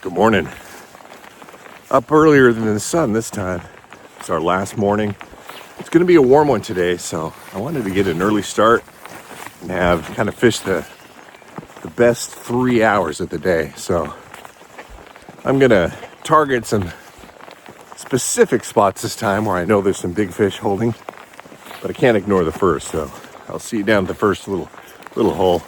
Good morning. Up earlier than the sun this time. It's our last morning. It's going to be a warm one today, so I wanted to get an early start and have kind of fish the best 3 hours of the day. So I'm going to target some specific spots this time where I know there's some big fish holding, but I can't ignore the first. So I'll see you down at the first little hole.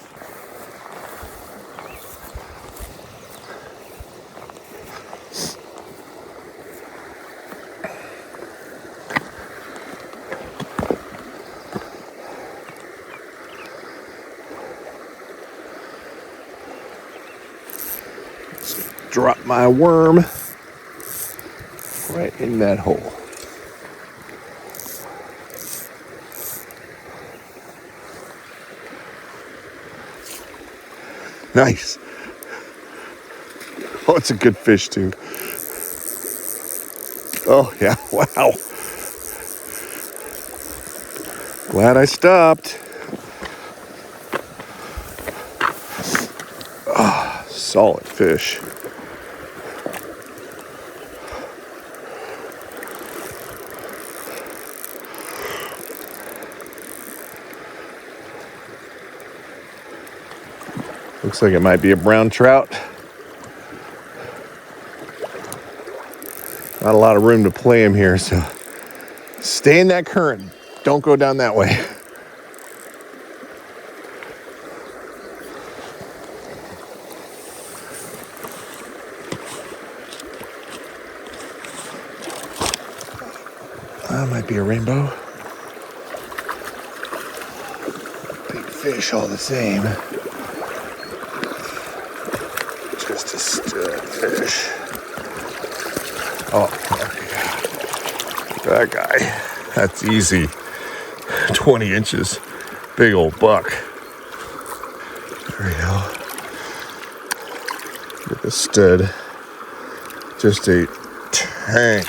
Drop my worm right in that hole. Nice. Oh, it's a good fish too. Oh yeah, wow. Glad I stopped. Ah, solid fish. Looks like it might be a brown trout. Not a lot of room to play him here, so stay in that current. Don't go down that way. That might be a rainbow. Big fish all the same. Just a stud fish. Oh, yeah. That guy. That's easy. 20 inches. Big old buck. There we go. Look at the stud. Just a tank.